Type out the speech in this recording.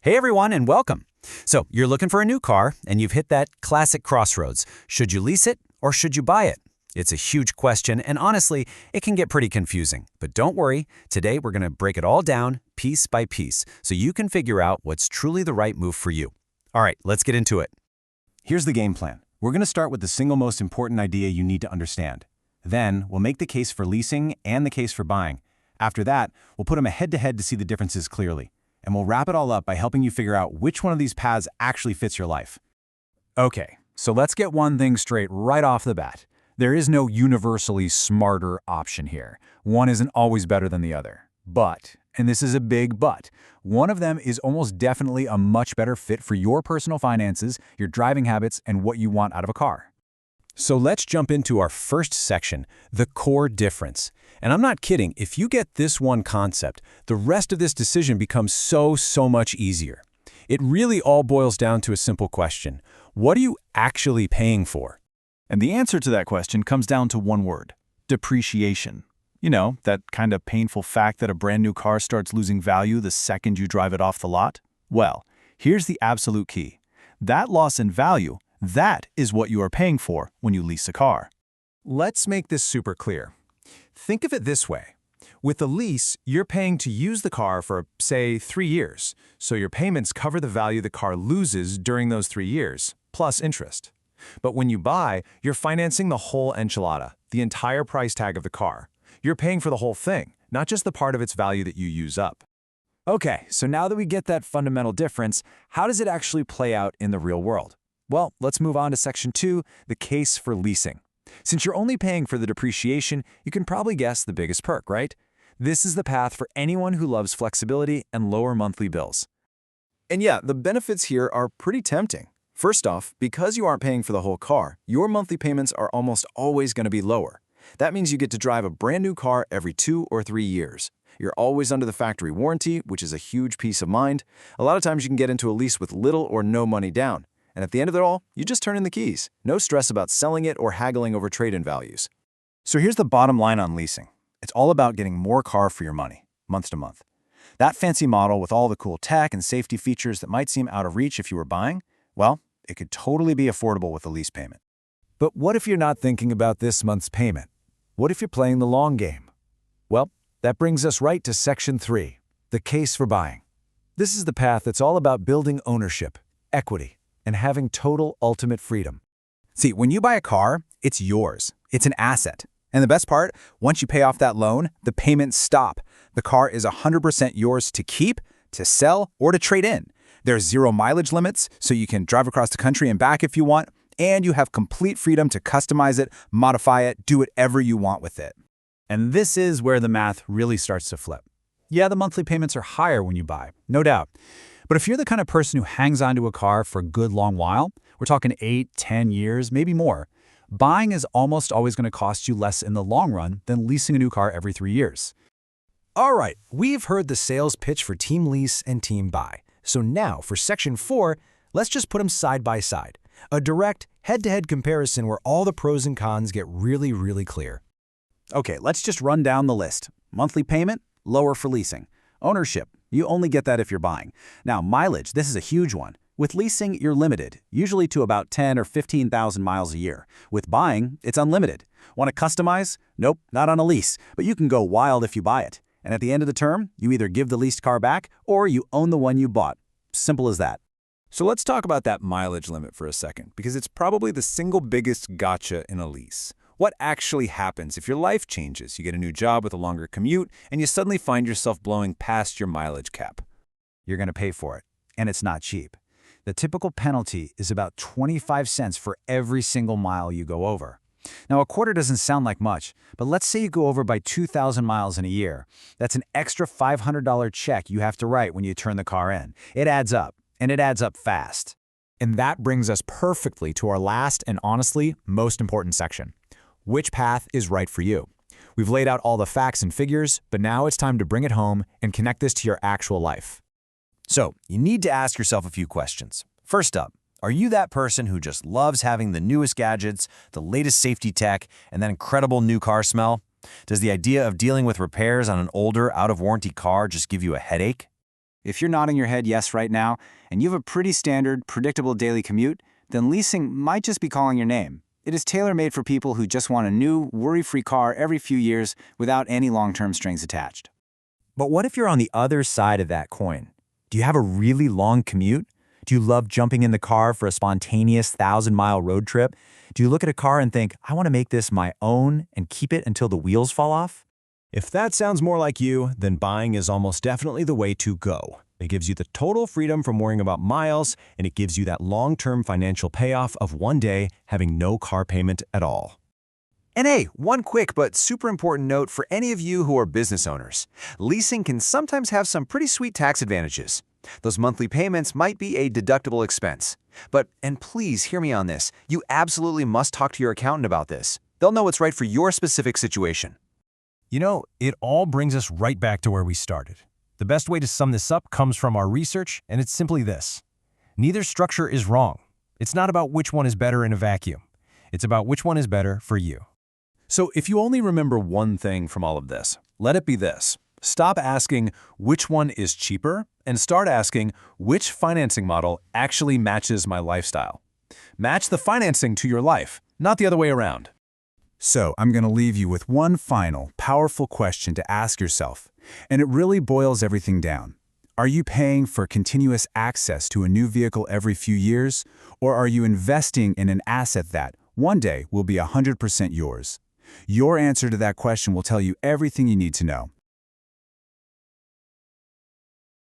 Hey everyone, and welcome. So, you're looking for a new car, and you've hit that classic crossroads. Should you lease it, or should you buy it? It's a huge question, and honestly, it can get pretty confusing. But don't worry, today we're going to break it all down, piece by piece, so you can figure out what's truly the right move for you. All right, let's get into it. Here's the game plan. We're going to start with the single most important idea you need to understand. Then, we'll make the case for leasing and the case for buying. After that, we'll put them head-to-head to see the differences clearly. And we'll wrap it all up by helping you figure out which one of these paths actually fits your life. Okay, so let's get one thing straight right off the bat. There is no universally smarter option here. One isn't always better than the other. But, and this is a big but, one of them is almost definitely a much better fit for your personal finances, your driving habits, and what you want out of a car. So let's jump into our first section, the core difference. And I'm not kidding, if you get this one concept, the rest of this decision becomes so much easier. It really all boils down to a simple question. What are you actually paying for? And the answer to that question comes down to one word: depreciation. You know, that kind of painful fact that a brand new car starts losing value the second you drive it off the lot? Well, here's the absolute key. That loss in value, that is what you are paying for when you lease a car. Let's make this super clear. Think of it this way. With a lease, you're paying to use the car for, say, 3 years, so your payments cover the value the car loses during those 3 years, plus interest. But when you buy, you're financing the whole enchilada, the entire price tag of the car. You're paying for the whole thing, not just the part of its value that you use up. Okay, so now that we get that fundamental difference, how does it actually play out in the real world? Well, let's move on to Section 2, the case for leasing. Since you're only paying for the depreciation, you can probably guess the biggest perk, right? This is the path for anyone who loves flexibility and lower monthly bills. And yeah, the benefits here are pretty tempting. First off, because you aren't paying for the whole car, your monthly payments are almost always going to be lower. That means you get to drive a brand new car every 2 or 3 years. You're always under the factory warranty, which is a huge peace of mind. A lot of times you can get into a lease with little or no money down. And at the end of it all, you just turn in the keys. No stress about selling it or haggling over trade-in values. So here's the bottom line on leasing. It's all about getting more car for your money, month to month. That fancy model with all the cool tech and safety features that might seem out of reach if you were buying, well, it could totally be affordable with a lease payment. But what if you're not thinking about this month's payment? What if you're playing the long game? Well, that brings us right to Section 3, the case for buying. This is the path that's all about building ownership, equity, and having total ultimate freedom. See, when you buy a car, it's yours. It's an asset. And the best part, once you pay off that loan, the payments stop. The car is 100% yours to keep, to sell, or to trade in. There's 0 mileage limits, so you can drive across the country and back if you want, and you have complete freedom to customize it, modify it, do whatever you want with it. And this is where the math really starts to flip. Yeah, the monthly payments are higher when you buy, no doubt. But if you're the kind of person who hangs onto a car for a good long while, we're talking 8, 10 years, maybe more, buying is almost always going to cost you less in the long run than leasing a new car every 3 years. All right, we've heard the sales pitch for Team Lease and Team Buy. So now, for Section 4, let's just put them side by side. A direct, head-to-head comparison where all the pros and cons get really clear. Okay, let's just run down the list. Monthly payment, lower for leasing. Ownership, you only get that if you're buying. Now, mileage, this is a huge one. With leasing, you're limited, usually to about 10 or 15,000 miles a year. With buying, it's unlimited. Want to customize? Nope, not on a lease, but you can go wild if you buy it. And at the end of the term, you either give the leased car back or you own the one you bought. Simple as that. So let's talk about that mileage limit for a second, because it's probably the single biggest gotcha in a lease. What actually happens if your life changes? You get a new job with a longer commute, and you suddenly find yourself blowing past your mileage cap. You're going to pay for it, and it's not cheap. The typical penalty is about 25 cents for every single mile you go over. Now, a quarter doesn't sound like much, but let's say you go over by 2,000 miles in a year. That's an extra $500 check you have to write when you turn the car in. It adds up, and it adds up fast. And that brings us perfectly to our last and honestly most important section. Which path is right for you? We've laid out all the facts and figures, but now it's time to bring it home and connect this to your actual life. So, you need to ask yourself a few questions. First up, are you that person who just loves having the newest gadgets, the latest safety tech, and that incredible new car smell? Does the idea of dealing with repairs on an older, out-of-warranty car just give you a headache? If you're nodding your head yes right now, and you have a pretty standard, predictable daily commute, then leasing might just be calling your name. It is tailor-made for people who just want a new, worry-free car every few years without any long-term strings attached. But what if you're on the other side of that coin? Do you have a really long commute? Do you love jumping in the car for a spontaneous 1,000-mile road trip? Do you look at a car and think, I want to make this my own and keep it until the wheels fall off? If that sounds more like you, then buying is almost definitely the way to go. It gives you the total freedom from worrying about miles, and it gives you that long-term financial payoff of one day having no car payment at all. And hey, one quick but super important note for any of you who are business owners. Leasing can sometimes have some pretty sweet tax advantages. Those monthly payments might be a deductible expense. But, and please hear me on this, you absolutely must talk to your accountant about this. They'll know what's right for your specific situation. You know, it all brings us right back to where we started. The best way to sum this up comes from our research, and it's simply this. Neither structure is wrong. It's not about which one is better in a vacuum. It's about which one is better for you. So if you only remember one thing from all of this, let it be this. Stop asking which one is cheaper and start asking which financing model actually matches my lifestyle. Match the financing to your life, not the other way around. So I'm going to leave you with one final, powerful question to ask yourself, and it really boils everything down. Are you paying for continuous access to a new vehicle every few years, or are you investing in an asset that, one day, will be 100% yours? Your answer to that question will tell you everything you need to know.